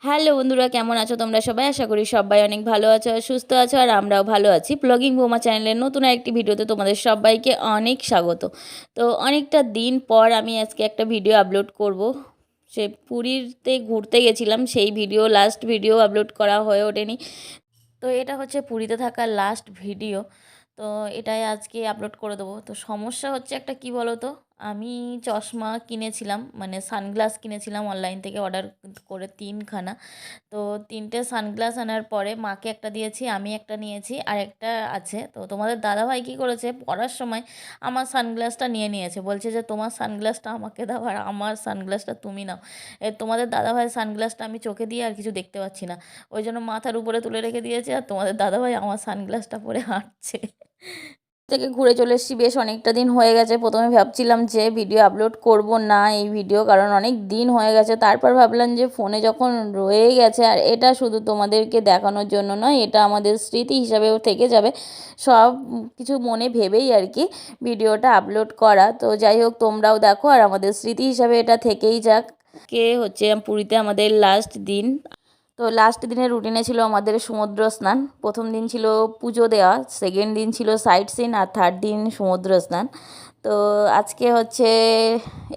Hello বন্ধুরা, কেমন আছো তোমরা সবাই? আশা করি সবাই অনেক ভালো আছো আর সুস্থ আছো, আর আমরাও ভালো আছি। ব্লগিং বৌমা চ্যানেলের নতুন একটি ভিডিওতে তোমাদের সবাইকে অনেক স্বাগত। তো অনেকটা দিন পর আমি আজকে একটা ভিডিও আপলোড করব। সে পুরীতে ঘুরতে গেছিলাম, সেই ভিডিও লাস্ট ভিডিও আপলোড করা হয়ে ওঠেনি। তো এটা হচ্ছে পুরীতে থাকা লাস্ট ভিডিও। তো এটাই আজকে আপলোড করে দেবো। তো সমস্যা হচ্ছে একটা, কি বলো তো, আমি চশমা কিনেছিলাম, মানে সানগ্লাস কিনেছিলাম অনলাইন থেকে অর্ডার করে 3খানা। তো 3টে সানগ্লাস আনার পরে মাকে একটা দিয়েছি, আমি একটা নিয়েছি, আর একটা আছে। তো তোমাদের দাদাভাই কী করেছে, পড়ার সময় আমার সানগ্লাসটা নিয়ে নিয়েছে, বলছে যে তোমার সানগ্লাসটা আমাকে দাও আর আমার সানগ্লাসটা তুমি নাও। তোমাদের দাদাভাইয়ের সানগ্লাসটা আমি চোখে দিয়ে আর কিছু দেখতে পাচ্ছি না, ওই জন্য মাথার উপরে তুলে রেখে দিয়েছে, আর তোমাদের দাদাভাই আমার সানগ্লাসটা পরে হাঁটছে। থেকে ঘুরে চলে এসেছি, বেশ অনেকটা দিন হয়ে গেছে। প্রথমে ভাবছিলাম যে ভিডিও আপলোড করব না এই ভিডিও, কারণ অনেক দিন হয়ে গেছে। তারপর ভাবলাম যে ফোনে যখন রয়ে গেছে, আর এটা শুধু তোমাদেরকে দেখানোর জন্য নয়, এটা আমাদের স্মৃতি হিসাবেও থেকে যাবে, সব কিছু মনে ভেবেই আর কি ভিডিওটা আপলোড করা। তো যাই হোক, তোমরাও দেখো, আর আমাদের স্মৃতি হিসাবে এটা থেকেই যাক। কে হচ্ছে পুরীতে আমাদের লাস্ট দিন। তো লাস্ট দিনের রুটিনে ছিল আমাদের সমুদ্র স্নান। প্রথম দিন ছিল পুজো দেওয়া, সেকেন্ড দিন ছিল সাইট সিন, আর থার্ড দিন সমুদ্র স্নান। তো আজকে হচ্ছে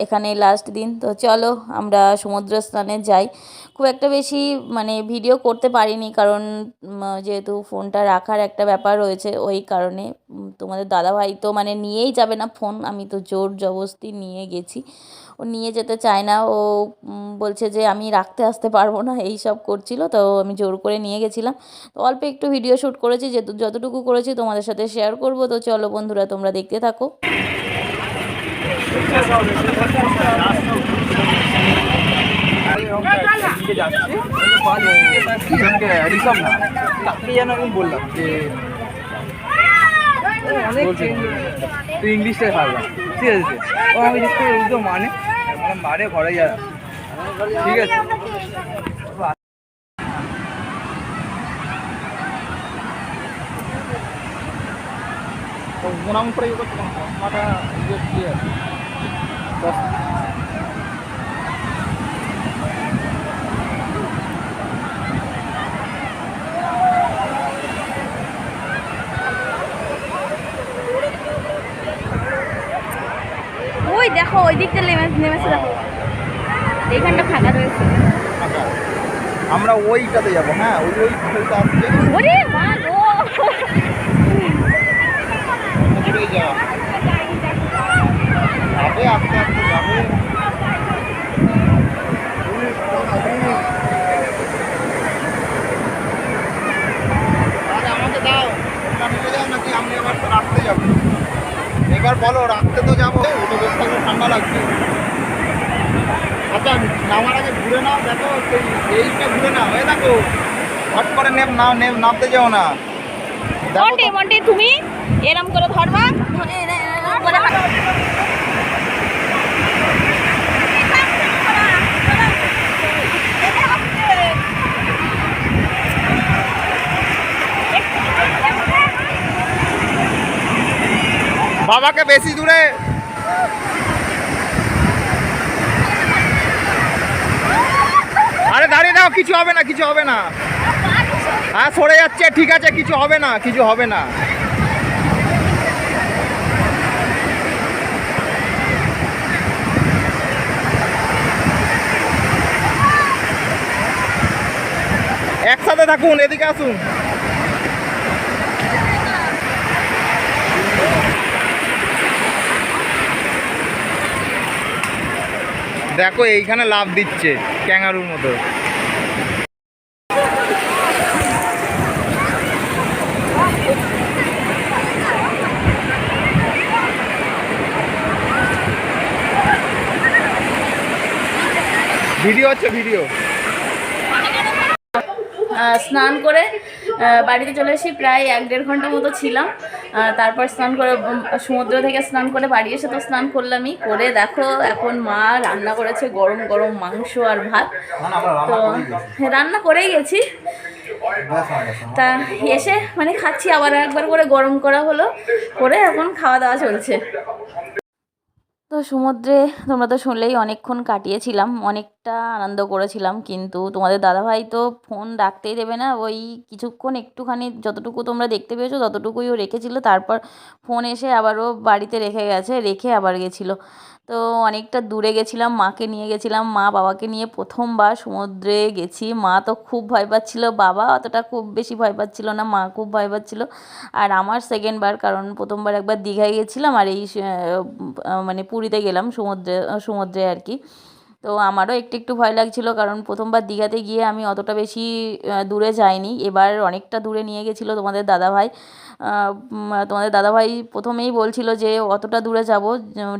এখানে লাস্ট দিন। তো চলো আমরা সমুদ্র স্নানে যাই। খুব একটা বেশি মানে ভিডিও করতে পারিনি, কারণ যেহেতু ফোনটা রাখার একটা ব্যাপার রয়েছে, ওই কারণে। তোমাদের দাদাভাই তো মানে নিয়েই যাবে না ফোন, আমি তো জোর জবরদস্তি নিয়ে গেছি। ও নিয়ে যেতে চায় না, ও বলছে যে আমি রাখতে আসতে পারবো না, এই সব করছিল। তো আমি জোর করে নিয়ে গেছিলাম। তো অল্প একটু ভিডিও শ্যুট করেছি, যতটুকু করেছি তোমাদের সাথে শেয়ার করব। তো চলো বন্ধুরা, তোমরা দেখতে থাকো। বললাম যে তুই ইংলিশটাই খাবো, ঠিক আছে? ও আমি জিজ্ঞেস করে উল্টো মানে মারে ঘরে যা, ঠিক আছে? প্রণাম করে মাথা দিয়ে ওই দেখো, ওই দিকটা নেমেছে, দেখো এইখানটা ফাঁকা রয়েছে। আমরা ওইটাতে যাবো। হ্যাঁ, ওই আসছে। ওরে মা গো, যাবে আস্তে আস্তে যাবে। আমাকে দাও, নিয়ে যাও নাকি আমি আবার রাখতে যাবো? এবার বলো, রাখতে তো যাবো, ওটা বেশ থাকলে ঠান্ডা লাগছে। আচ্ছা, নামার আগে ঘুরে নাও, দেখো এইটা ঘুরে নাও, এ দেখো হট করে নামতে যাও না। মন্টি মন্টি তুমি এরম করে ধরবা, বাবাকে বেশি দূরে, আরে দাঁড়িয়ে দাও, কিছু হবে না, কিছু হবে না। হ্যাঁ, সরে যাচ্ছে, ঠিক আছে, কিছু হবে না, কিছু হবে না। একসাথে থাকুন, এদিকে আসুন। দেখো এইখানে লাফ দিচ্ছে ক্যাঙ্গারুর মতো। ভিডিও হচ্ছে, ভিডিও। স্নান করে বাড়িতে চলে এসে প্রায় 1-1.5 ঘন্টা মতো ছিলাম। তারপর স্নান করে সমুদ্র থেকে স্নান করে বাড়ি এসে তো স্নান করলামই, করে দেখো এখন মা রান্না করেছে গরম গরম মাংস আর ভাত। তো রান্না করেই গেছি, তা এসে মানে খাচ্ছি, আবার একবার করে গরম করা হলো, করে এখন খাওয়া দাওয়া চলছে। তো তো সমুদ্রে তোমরা তো শুনলেই অনেকক্ষণ কাটিয়েছিলাম, অনেকটা আনন্দ করেছিলাম, কিন্তু তোমাদের দাদাভাই তো ফোন রাখতেই দেবে না। ওই কিছুক্ষণ একটুখানি যতটুকু তোমরা দেখতে পেয়েছো ততটুকুই ও রেখেছিল, তারপর ফোন এসে আবার ও বাড়িতে রেখে গেছে, রেখে আবার গেছিলো। তো অনেকটা দূরে গেছিলাম, মাকে নিয়ে গেছিলাম, মা বাবাকে নিয়ে প্রথমবার সমুদ্রে গেছি। মা তো খুব ভয় পাচ্ছিল, বাবা অতটা খুব বেশি ভয় পাচ্ছিল না, মা খুব ভয় পাচ্ছিল। আর আমার সেকেন্ড বার, কারণ প্রথমবার একবার দীঘায় গেছিলাম আর এই মানে পুরীতে গেলাম সমুদ্রে, সমুদ্রে আর কি। তো আমারও একটু একটু ভয় লাগছিল, কারণ প্রথমবার দীঘাতে গিয়ে আমি অতটা বেশি দূরে যাইনি। এবার অনেকটা দূরে নিয়ে গেছিলো তোমাদের দাদাভাই। তোমাদের দাদাভাই প্রথমেই বলছিল যে অতটা দূরে যাব,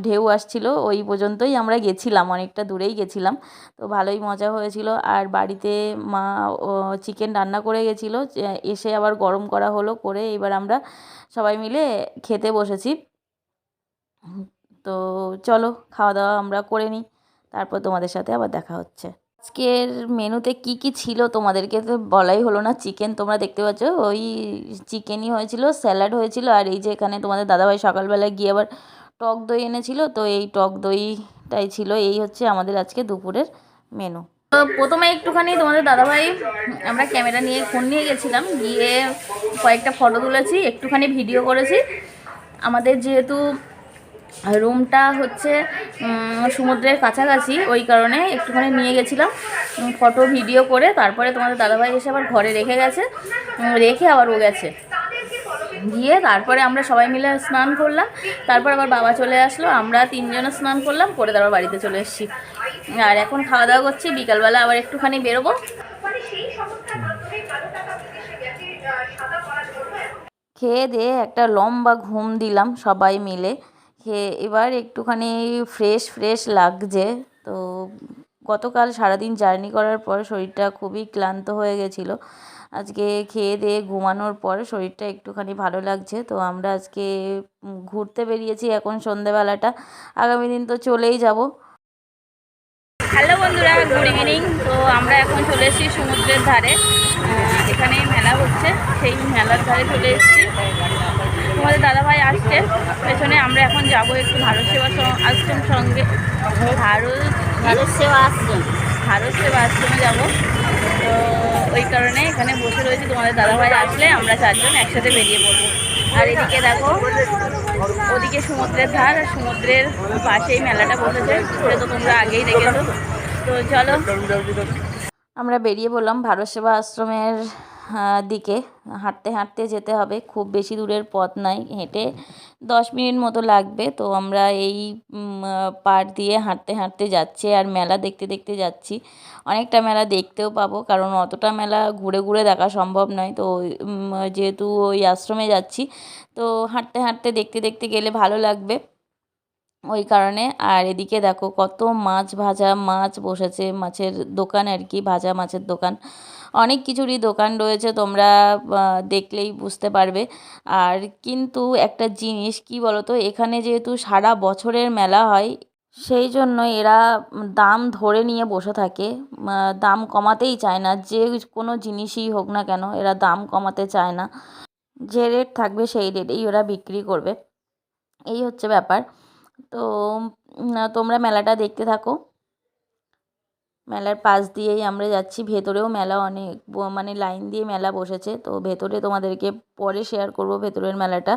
ঢেউ আসছিল, ওই পর্যন্তই আমরা গেছিলাম, অনেকটা দূরেই গেছিলাম। তো ভালোই মজা হয়েছিল। আর বাড়িতে মা চিকেন রান্না করে গেছিলো, এসে আবার গরম করা হলো, করে এবার আমরা সবাই মিলে খেতে বসেছি। তো চলো খাওয়া দাওয়া আমরা করে নিই, তারপর তোমাদের সাথে আবার দেখা হচ্ছে। আজকের মেনুতে কি কি ছিল তোমাদেরকে তো বলাই হলো না। চিকেন তোমরা দেখতে পাচ্ছ, ওই চিকেনই হয়েছিল, স্যালাড হয়েছিল, আর এই যে এখানে তোমাদের দাদাভাই সকালবেলায় গিয়ে আবার টক দই এনেছিল, তো এই টক দইটাই ছিল। এই হচ্ছে আমাদের আজকে দুপুরের মেনু। তো প্রথমে একটুখানি তোমাদের দাদাভাই, আমরা ক্যামেরা নিয়ে ফোন নিয়ে গেছিলাম, গিয়ে কয়েকটা ফটো তুলেছি, একটুখানি ভিডিও করেছি। আমাদের যেহেতু রুমটা হচ্ছে সমুদ্রের কাছাকাছি, ওই কারণে একটুখানি নিয়ে গেছিলাম ফটো ভিডিও করে। তারপরে তোমাদের দাদাভাই এসে আবার ঘরে রেখে গেছে, রেখে আবার ও গেছে, গিয়ে তারপরে আমরা সবাই মিলে স্নান করলাম। তারপর আবার বাবা চলে আসলো, আমরা তিনজনে স্নান করলাম, করে তারপর বাড়িতে চলে এসেছি। আর এখন খাওয়া দাওয়া করছি, বিকালবেলা আবার একটুখানি বেরোবো। খেয়ে দিয়ে একটা লম্বা ঘুম দিলাম সবাই মিলে। খেয়ে এবার একটুখানি ফ্রেশ ফ্রেশ লাগছে। তো গতকাল সারাদিন জার্নি করার পর শরীরটা খুবই ক্লান্ত হয়ে গেছিলো। আজকে খেয়ে দিয়ে ঘুমানোর পর শরীরটা একটুখানি ভালো লাগছে। তো আমরা আজকে ঘুরতে বেরিয়েছি এখন সন্ধেবেলাটা, আগামী দিন তো চলেই যাব। হ্যালো বন্ধুরা, গুড ইভিনিং। তো আমরা এখন চলে এসেছি সমুদ্রের ধারে, এখানে মেলা হচ্ছে, সেই মেলার ধারে চলে এসেছি। তোমাদের দাদাভাই আসছে পেছনে, আমরা এখন যাব একটু ভারত সেবা আশ্রম সঙ্গে, ভারত সেবা আশ্রমে যাব। তো ওই কারণে এখানে বসে রয়েছি, তোমাদের দাদাভাই আসলে আমরা চারজন একসাথে বেরিয়ে পড়বো। আর এদিকে দেখো, ওদিকে সমুদ্রের ধার, আর সমুদ্রের পাশেই মেলাটা বসেছে, সেটা তো তোমরা আগেই দেখেছো। তো চলো আমরা বেরিয়ে পড়লাম ভারত সেবা আশ্রমের দিকে। হাঁটতে হাঁটতে যেতে হবে, খুব বেশি দূরের পথ নাই, হেঁটে 10 মিনিট মতো লাগবে। তো আমরা এই পাড় দিয়ে হাঁটতে হাঁটতে যাচ্ছি, আর মেলা দেখতে দেখতে যাচ্ছি। অনেকটা মেলা দেখতেও পাবো, কারণ অতটা মেলা ঘুরে ঘুরে দেখা সম্ভব নয়। তো যেহেতু ওই আশ্রমে যাচ্ছি, তো হাঁটতে হাঁটতে দেখতে দেখতে গেলে ভালো লাগবে, ওই কারণে। আর এদিকে দেখো কত মাছ, ভাজা মাছ বসেছে, মাছের দোকান আর কি, ভাজা মাছের দোকান, অনেক কিছুরই দোকান রয়েছে, তোমরা দেখলেই বুঝতে পারবে। আর কিন্তু একটা জিনিস কি বলো তো, এখানে যেহেতু সারা বছরের মেলা হয়, সেই জন্য এরা দাম ধরে নিয়ে বসে থাকে, দাম কমাতেই চায় না। যে কোনো জিনিসই হোক না কেন, এরা দাম কমাতে চায় না, যে রেট থাকবে সেই রেটেই ওরা বিক্রি করবে, এই হচ্ছে ব্যাপার। তো তোমরা মেলাটা দেখতে থাকো। মেলার পাশ দিয়েই আমরা যাচ্ছি, ভেতরেও মেলা অনেক মানে লাইন দিয়ে মেলা বসেছে। তো ভেতরে তোমাদেরকে পরে শেয়ার করব ভেতরের মেলাটা।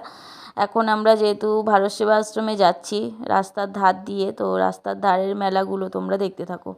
এখন আমরা যেহেতু ভারত সেবা আশ্রমে যাচ্ছি রাস্তার ধার দিয়ে, তো রাস্তার ধারের মেলাগুলো তোমরা দেখতে থাকো।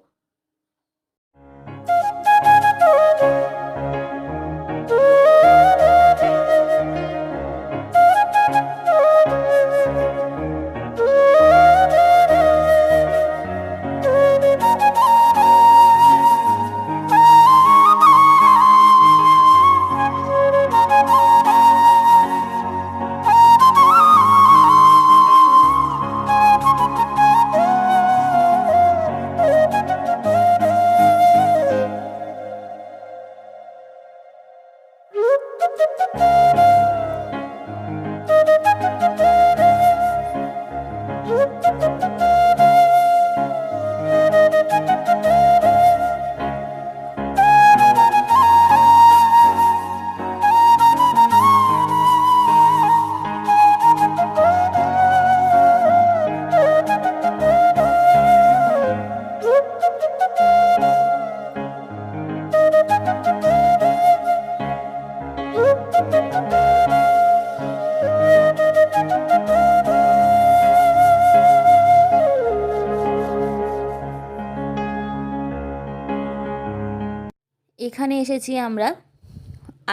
এখানে এসেছি আমরা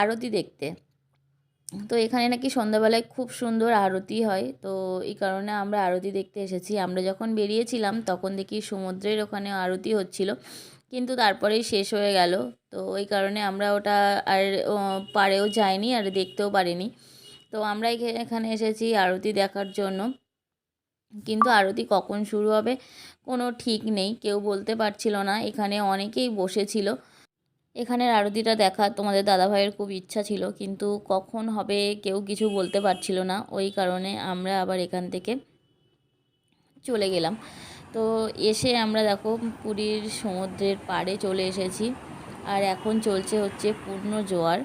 আরতি দেখতে। তো এখানে নাকি সন্ধ্যাবেলায় খুব সুন্দর আরতি হয়, তো এই কারণে আমরা আরতি দেখতে এসেছি। আমরা যখন বেরিয়েছিলাম তখন দেখি সমুদ্রের ওখানে আরতি হচ্ছিল, কিন্তু তারপরেই শেষ হয়ে গেল। তো ওই কারণে আমরা ওটা আর পাড়েও যাইনি আর দেখতেও পারিনি। তো আমরা এখানে এসেছি আরতি দেখার জন্য, কিন্তু আরতি কখন শুরু হবে কোনো ঠিক নেই, কেউ বলতে পারছিল না। এখানে অনেকেই বসেছিল। এখানের আরতিটা দেখা তোমাদের দাদাভাইয়ের খুব ইচ্ছা ছিল, কিন্তু কখন হবে কেউ কিছু বলতে পারছিল না। ওই কারণে আমরা আবার এখান থেকে চলে গেলাম। তো এসে আমরা দেখো পুরীর সমুদ্রের পাড়ে চলে এসেছি, আর এখন চলছে হচ্ছে পূর্ণ জোয়ার।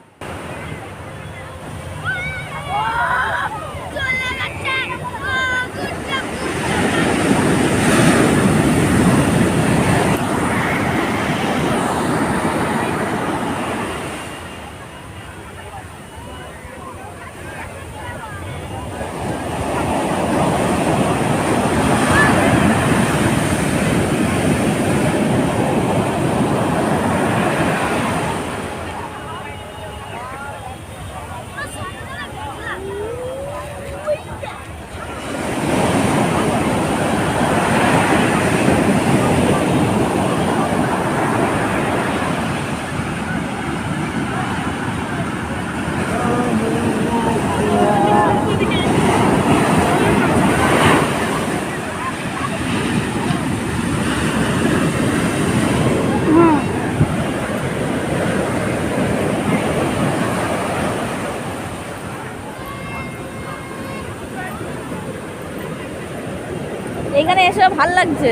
এখানে এসে ভাল লাগছে।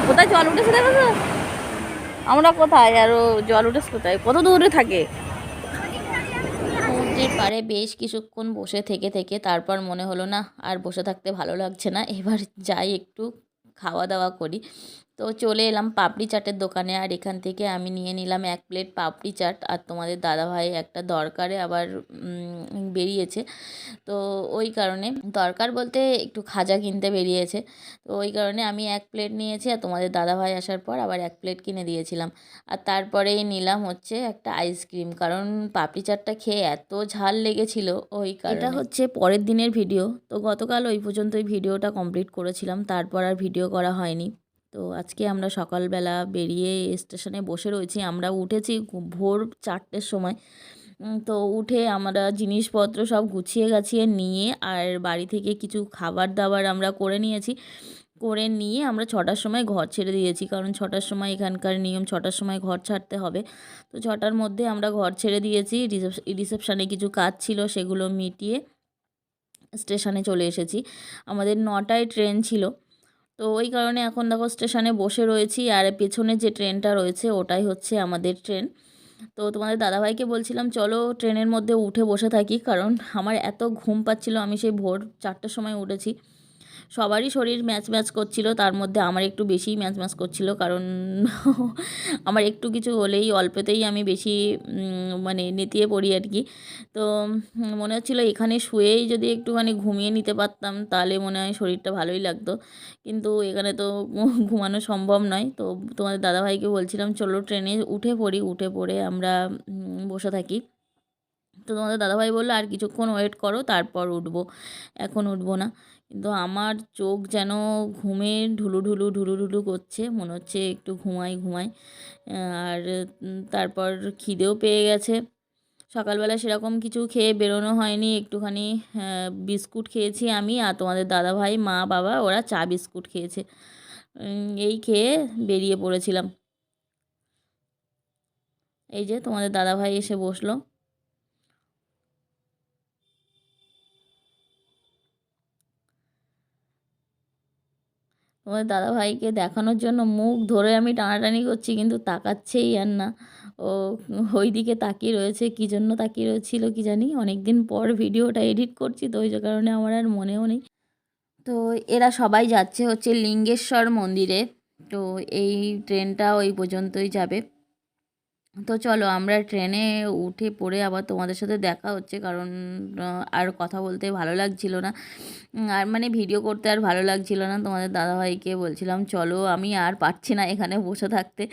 কোথায় জল উঠেছে দেখো তো? আমরা কোথায়, আরো জল উঠেছে কোথায়, কত দূরে থাকে। সমুদ্রের পাড়ে বেশ কিছুক্ষণ বসে থেকে থেকে তারপর মনে হলো না আর বসে থাকতে ভালো লাগছে না, এবার যাই একটু খাওয়া দাওয়া করি। তো চলে এলাম পাপড়ি চাটের দোকানে, আর এখান থেকে আমি নিয়ে নিলাম 1 প্লেট পাপড়ি চাট। আর তোমাদের দাদাভাই একটা দরকারে আবার বেরিয়েছে, তো ওই কারণে, দরকার বলতে একটু খাজা কিনতে বেরিয়েছে। তো ওই কারণে আমি 1 প্লেট নিয়েছি, আর তোমাদের দাদাভাই আসার পর আবার 1 প্লেট কিনে দিয়েছিলাম। আর তারপরেই নিলাম হচ্ছে একটা আইসক্রিম, কারণ পাপড়ি চাটটা খেয়ে এত ঝাল লেগেছিল ওই কারণে। এটা হচ্ছে পরের দিনের ভিডিও। তো গতকাল ওই পর্যন্তই ভিডিওটা কমপ্লিট করেছিলাম, তারপর আর ভিডিও করা হয়নি। তো আজকে আমরা সকালবেলা বেরিয়ে স্টেশনে বসে রয়েছি। আমরা উঠেছি ভোর 4টের সময়। তো উঠে আমরা জিনিসপত্র সব গুছিয়ে গাছিয়ে নিয়ে আর বাড়ি থেকে কিছু খাবার দাবার আমরা করে নিয়েছি। করে নিয়ে আমরা 6টার সময় ঘর ছেড়ে দিয়েছি, কারণ 6টার সময় এখানকার নিয়ম, 6টার সময় ঘর ছাড়তে হবে। তো 6টার মধ্যে আমরা ঘর ছেড়ে দিয়েছি। রিসেপশানে কিছু কাজ ছিল, সেগুলো মিটিয়ে স্টেশনে চলে এসেছি। আমাদের 9টায় ট্রেন ছিল, তো ওই কারণে এখন দেখো স্টেশনে বসে রয়েছি। আর পেছনে যে ট্রেনটা রয়েছে ওটাই হচ্ছে আমাদের ট্রেন। তো তোমাদের দাদাভাইকে বলছিলাম চলো ট্রেনের মধ্যে উঠে বসে থাকি, কারণ আমার এত ঘুম পাচ্ছিল। আমি সেই ভোর 4টের সময় উঠেছি। সবারই শরীর ম্যাচ ম্যাচ করছিল, তার মধ্যে আমার একটু বেশিই ম্যাচ ম্যাচ করছিল, কারণ আমার একটু কিছু হলেই অল্পতেই আমি বেশি মানে নেতিয়ে পড়ি আর কি। তো মনে হচ্ছিলো এখানে শুয়েই যদি একটুখানি ঘুমিয়ে নিতে পারতাম তাহলে মনে হয় শরীরটা ভালোই লাগতো, কিন্তু এখানে তো ঘুমানো সম্ভব নয়। তো তোমাদের দাদাভাইকে বলছিলাম চলো ট্রেনে উঠে পড়ি, উঠে পড়ে আমরা বসে থাকি। তো তোমাদের দাদাভাই বললো আর কিছুক্ষণ ওয়েট করো তারপর উঠবো, এখন উঠবো না। কিন্তু আমার চোখ যেন ঘুমে ঢুলু ঢুলু ঢুলু করছে, মনে হচ্ছে একটু ঘুমাই ঘুমাই। আর তারপর খিদেও পেয়ে গেছে। সকালবেলা সেরকম কিছু খেয়ে বেরোনো হয়নি, একটুখানি বিস্কুট খেয়েছি আমি, আর তোমাদের দাদাভাই, মা, বাবা ওরা চা বিস্কুট খেয়েছে। এই খেয়ে বেরিয়ে পড়েছিলাম। এই যে তোমাদের দাদাভাই এসে বসলো। তোমাদের দাদাভাইকে দেখানোর জন্য মুখ ধরে আমি টানাটানি করছি, কিন্তু তাকাচ্ছেই আর না। ও ওই দিকে তাকিয়ে রয়েছে, কী জন্য তাকিয়ে রয়েছিল কি জানি। অনেক দিন পর ভিডিওটা এডিট করছি, তো ওই যে কারণে আমার আর মনেও নেই। তো এরা সবাই যাচ্ছে হচ্ছে লিঙ্গেশ্বর মন্দিরে। তো এই ট্রেনটা ওই পর্যন্তই যাবে। তো চলো আমরা ট্রেনে উঠে পড়ে আবার তোমাদের সাথে দেখা হচ্ছে, কারণ আর কথা বলতে ভালো লাগছিল না, আর মানে ভিডিও করতে আর ভালো লাগছিল না। তোমাদের দাদাভাইকে বলছিলাম চলো, আমি আর পারছি না এখানে বসে থাকতে।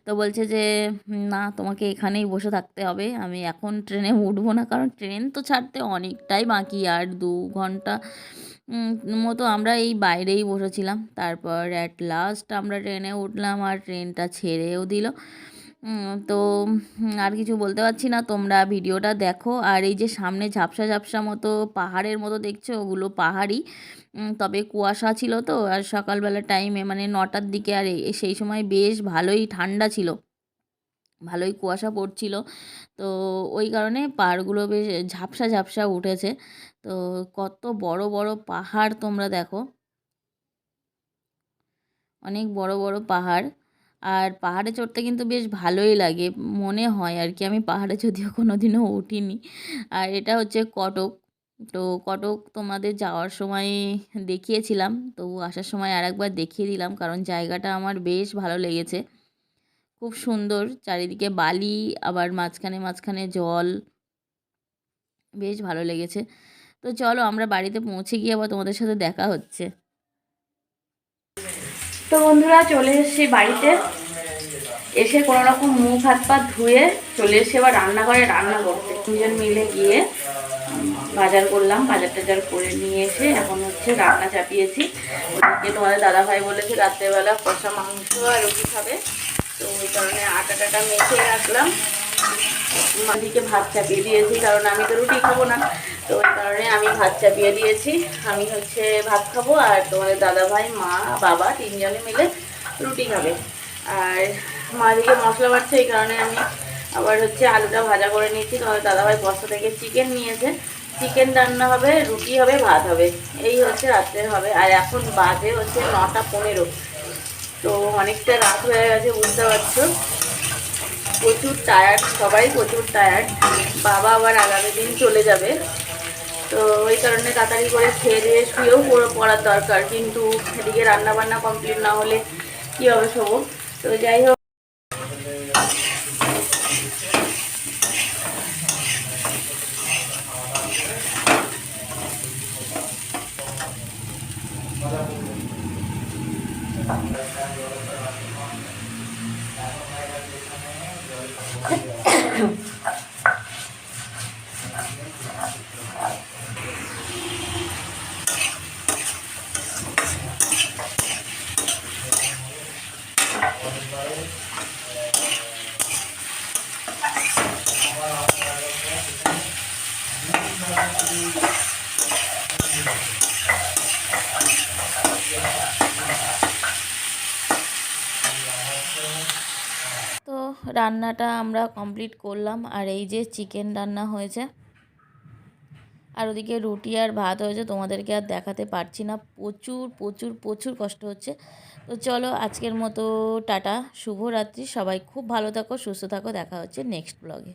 তো বলছে যে না, তোমাকে এখানেই বসে থাকতে হবে, আমি এখন ট্রেনে উঠবো না, কারণ ট্রেন তো ছাড়তে অনেকটাই বাকি, আর 2 ঘন্টা মতো আমরা এই বাইরেই বসেছিলাম। তারপর অ্যাট লাস্ট আমরা ট্রেনে উঠলাম আর ট্রেনটা ছেড়েও দিল। তো আর কিছু বলতে পারছি না, তোমরা ভিডিওটা দেখো। আর এই যে সামনে ঝাপসা ঝাপসা মতো পাহাড়ের মতো দেখছো, ওগুলো পাহাড়ই। তবে কুয়াশা ছিল তো, আর সকালবেলা টাইমে মানে 9টার দিকে, আর সেই সময় বেশ ভালোই ঠান্ডা ছিল, ভালোই কুয়াশা পড়ছিল। তো ওই কারণে পাহাড়গুলো বেশ ঝাপসা ঝাপসা উঠেছে। তো কত বড় বড় পাহাড় তোমরা দেখো, অনেক বড় বড় পাহাড়। আর পাহাড়ে চড়তে কিন্তু বেশ ভালোই লাগে মনে হয় আর কি, আমি পাহাড়ে যদিও কোনো দিনও উঠিনি। আর এটা হচ্ছে কটক। তো কটক তোমাদের যাওয়ার সময় দেখিয়েছিলাম, তো আসার সময় আরেকবার দেখিয়ে দিলাম, কারণ জায়গাটা আমার বেশ ভালো লেগেছে, খুব সুন্দর, চারিদিকে বালি, আবার মাঝখানে মাঝখানে জল, বেশ ভালো লেগেছে। তো চলো আমরা বাড়িতে পৌঁছে গিয়ে আবার তোমাদের সাথে দেখা হচ্ছে। তো বন্ধুরা চলে এসেছি বাড়িতে, এসে কোনো রকম মুখ হাত পা ধুয়ে চলে এসে এবার রান্নাঘরে রান্না করতে, 2জন মিলে গিয়ে বাজার করলাম, বাজার টাজার করে নিয়ে এসে এখন হচ্ছে রান্না চাপিয়েছি। ওদিকে তোমাদের দাদাভাই বলেছে রাত্রেবেলা কষা মাংস আর রুটি খাবে, তো ওই কারণে আটা টাটা মেখে রাখলাম। মাদিকে ভাত চাপিয়ে দিয়েছি, কারণ আমি তো রুটি খাবো না, তো ওই কারণে আমি ভাত চাপিয়ে দিয়েছি। আমি হচ্ছে ভাত খাবো, আর তোমাদের দাদাভাই, মা, বাবা 3জনে মিলে রুটি খাবে। আর মাদিকে মশলা বাটছে, এই কারণে আমি আবার হচ্ছে আলুটা ভাজা করে নিয়েছি। তোমাদের দাদাভাই বস্তা থেকে চিকেন নিয়েছে, চিকেন রান্না হবে, রুটি হবে, ভাত হবে, এই হচ্ছে রাত্রের হবে। আর এখন বাজে হচ্ছে 9টা 15, তো অনেকটা রাত হয়ে গেছে বুঝতে পারছো। প্রচুর টায়ার্ড, সবাই প্রচুর টায়ার্ড। বাবা আবার আগামী দিন চলে যাবে, তো ওই কারণে তাড়াতাড়ি করে খেয়ে দিয়ে শুয়েও পড়ার দরকার, কিন্তু এদিকে রান্নাবান্না কমপ্লিট না হলে কী হবে শোবো। তো যাই হোক, তো রান্নাটা আমরা কমপ্লিট করলাম, আর এই যে চিকেন রান্না হয়েছে, আর ওদিকে রুটি আর ভাত হয়েছে, তোমাদেরকে আর দেখাতে পারছি না, প্রচুর প্রচুর প্রচুর কষ্ট হচ্ছে। তো চলো আজকের মতো টাটা, শুভরাত্রি, সবাই খুব ভালো থাকো, সুস্থ থাকো, দেখা হচ্ছে নেক্সট ব্লগে।